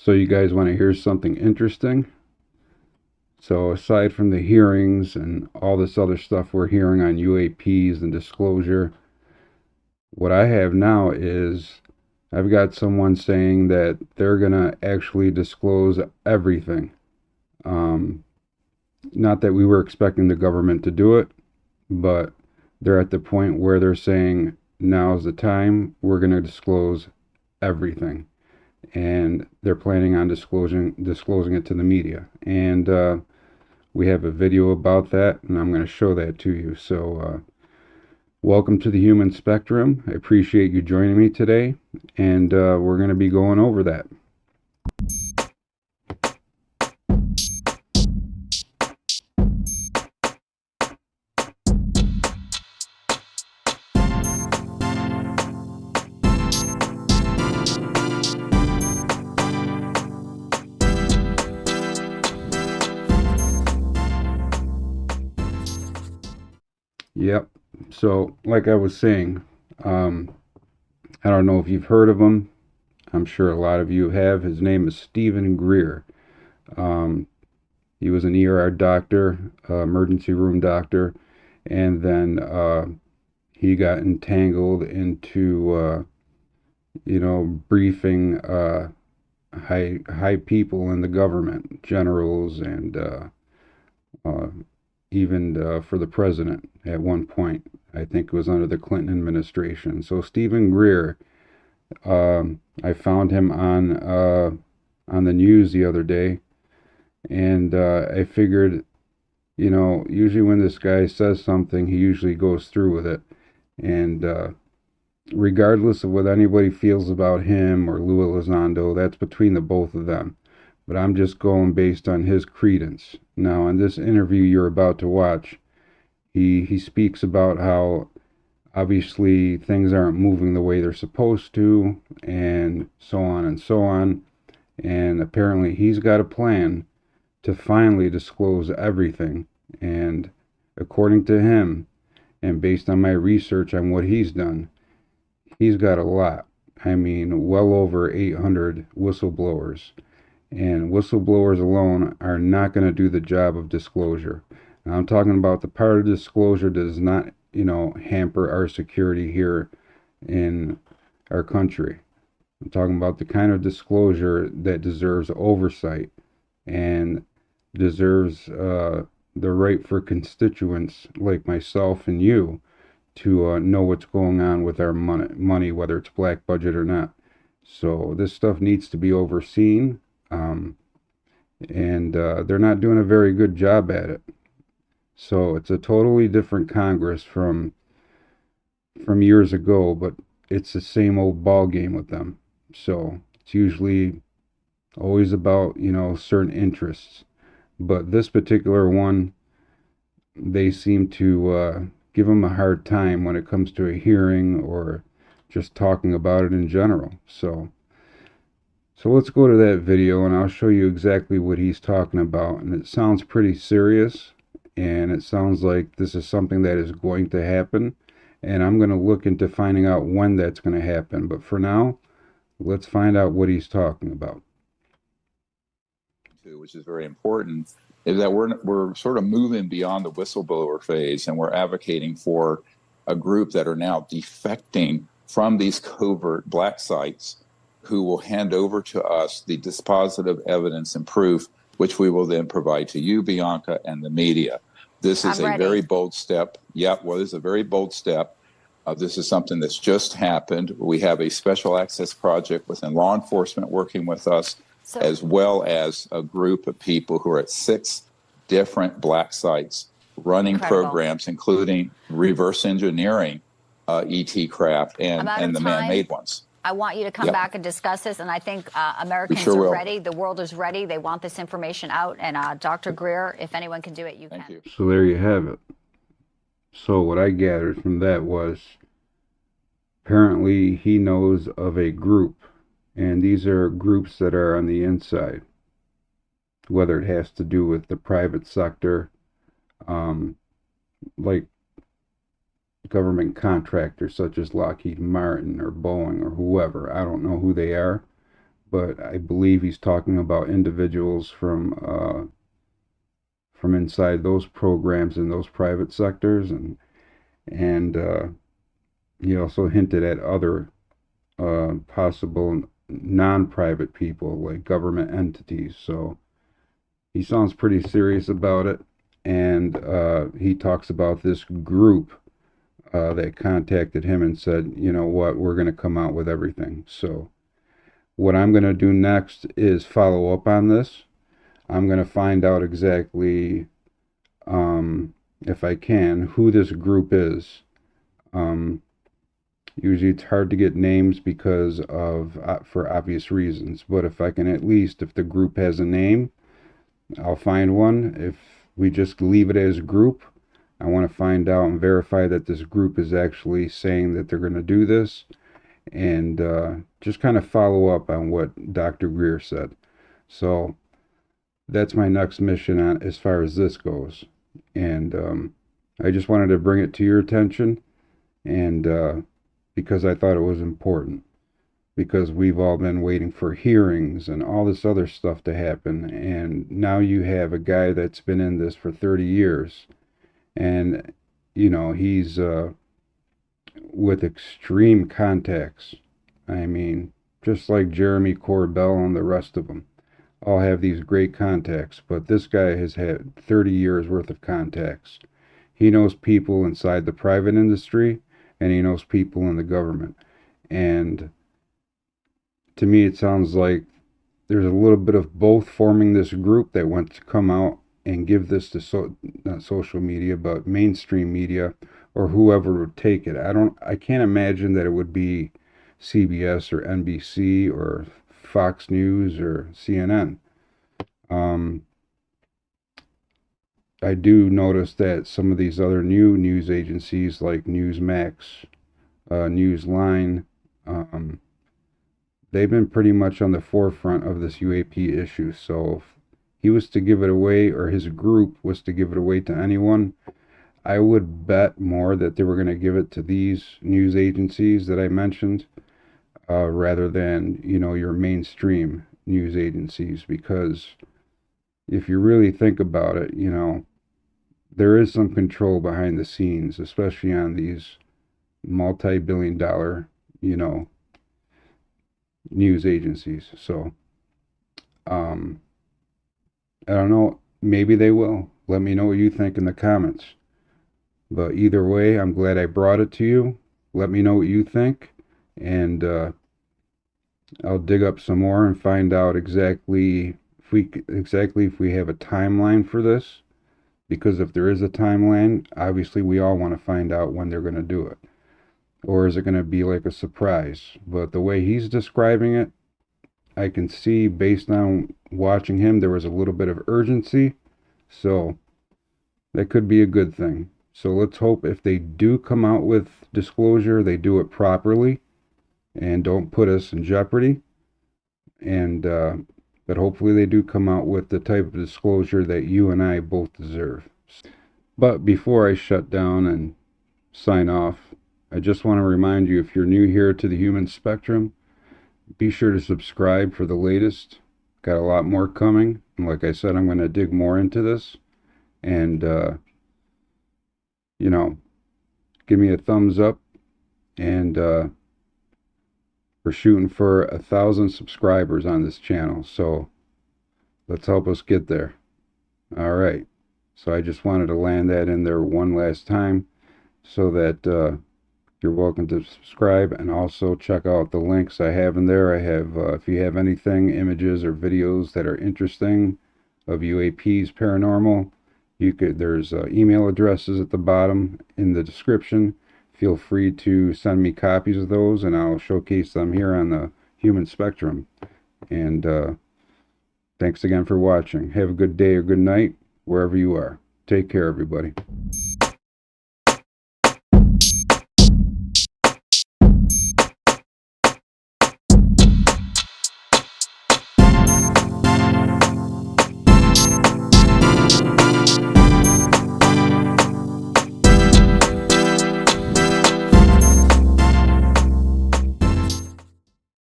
So you guys want to hear something interesting? So aside from the hearings and all this other stuff we're hearing on UAPs and disclosure, what I have now is I've got someone saying that they're going to actually disclose everything. Um, Not that we were expecting the government to do it, but they're at the point where they're saying now's the time, we're going to disclose everything. And they're planning on disclosing it to the media. And we have a video about that, and I'm going to show that to you. So welcome to the Human Spectrum. I appreciate you joining me today, and we're going to be going over that. Yep. So, like I was saying, I don't know if you've heard of him. I'm sure a lot of you have. His name is Stephen Greer. Um, he was an ER doctor, emergency room doctor, and then he got entangled into, briefing high people in the government, generals, and uh, even for the president at one point. I think it was under the Clinton administration. So Stephen Greer, I found him on the news the other day, and I figured, usually when this guy says something, he usually goes through with it. And regardless of what anybody feels about him or Lou Elizondo, that's between the both of them. But I'm just going based on his credence. Now, in this interview you're about to watch, he speaks about how obviously things aren't moving the way they're supposed to, and so on and so on. And apparently he's got a plan to finally disclose everything. And according to him, and based on my research on what he's done, he's got a lot. I mean, well over 800 whistleblowers. And whistleblowers alone are not going to do the job of disclosure. Now, I'm talking about the part of disclosure that does not, hamper our security here in our country. I'm talking about the kind of disclosure that deserves oversight and deserves the right for constituents like myself and you to know what's going on with our money, whether it's black budget or not. So this stuff needs to be overseen, and they're not doing a very good job at it. So it's a totally different Congress from years ago, but it's the same old ball game with them. So it's usually always about certain interests, but this particular one, they seem to give them a hard time when it comes to a hearing or just talking about it in general. So let's go to that video and I'll show you exactly what he's talking about. And it sounds pretty serious, and it sounds like this is something that is going to happen. And I'm going to look into finding out when that's going to happen. But for now, let's find out what he's talking about. Which is very important, is that we're sort of moving beyond the whistleblower phase, and we're advocating for a group that are now defecting from these covert black sites, who will hand over to us the dispositive evidence and proof, which we will then provide to you, Bianca, and the media. This is a very bold step. Yeah, well, this is a very bold step. This is something that's just happened. We have a special access project within law enforcement working with us, as well as a group of people who are at 6 different black sites running programs, including reverse engineering ET craft and the man-made ones. I want you to come back and discuss this, and I think Americans are ready. The world is ready. They want this information out, and Dr. Greer, if anyone can do it, you can. Thank you. So there you have it. So what I gathered from that was apparently he knows of a group, and these are groups that are on the inside, whether it has to do with the private sector, like government contractors such as Lockheed Martin or Boeing or whoever. I don't know who they are, but I believe he's talking about individuals from inside those programs in those private sectors, and he also hinted at other possible non-private people like government entities. So he sounds pretty serious about it, and he talks about this group that contacted him and said, you know what, we're going to come out with everything. So what I'm going to do next is follow up on this. I'm going to find out exactly, if I can, who this group is. Usually it's hard to get names because of for obvious reasons, but if I can, at least if the group has a name, I'll find one. If we just leave it as a group, I want to find out and verify that this group is actually saying that they're going to do this, and just kind of follow up on what Dr. Greer said. So that's my next mission on as far as this goes, and I just wanted to bring it to your attention, and because I thought it was important, because we've all been waiting for hearings and all this other stuff to happen, and now you have a guy that's been in this for 30 years, and you know he's with extreme contacts. I mean, just like Jeremy Corbell and the rest of them all have these great contacts, but this guy has had 30 years worth of contacts. He knows people inside the private industry, and he knows people in the government. And to me, it sounds like there's a little bit of both forming this group that wants to come out and give this to not social media, but mainstream media, or whoever would take it. I can't imagine that it would be CBS or NBC or Fox News or CNN. I do notice that some of these other new news agencies like Newsmax, Newsline, they've been pretty much on the forefront of this UAP issue. So if he was to give it away, or his group was to give it away to anyone, I would bet more that they were going to give it to these news agencies that I mentioned, rather than, you know, your mainstream news agencies. Because if you really think about it, you know, there is some control behind the scenes, especially on these multi-billion-dollar, you know, news agencies. So, I don't know. Maybe they will. Let me know what you think in the comments. But either way, I'm glad I brought it to you. Let me know what you think, and I'll dig up some more and find out exactly if we have a timeline for this. Because if there is a timeline, obviously we all want to find out when they're going to do it. Or is it going to be like a surprise? But the way he's describing it, I can see, based on watching him, there was a little bit of urgency. So that could be a good thing. So let's hope if they do come out with disclosure, they do it properly and don't put us in jeopardy. And but hopefully they do come out with the type of disclosure that you and I both deserve. But before I shut down and sign off, I just want to remind you, if you're new here to the Human Spectrum, be sure to subscribe for the latest. Got a lot more coming. And like I said, I'm going to dig more into this. And, you know, give me a thumbs up. And we're shooting for 1,000 subscribers on this channel. So let's help us get there. All right. So I just wanted to land that in there one last time, so that you're welcome to subscribe, and also check out the links I have in there. I have, if you have anything, images or videos that are interesting of UAPs, paranormal, there's email addresses at the bottom in the description. Feel free to send me copies of those, and I'll showcase them here on the Human Spectrum. And thanks again for watching. Have a good day or good night, wherever you are. Take care, everybody.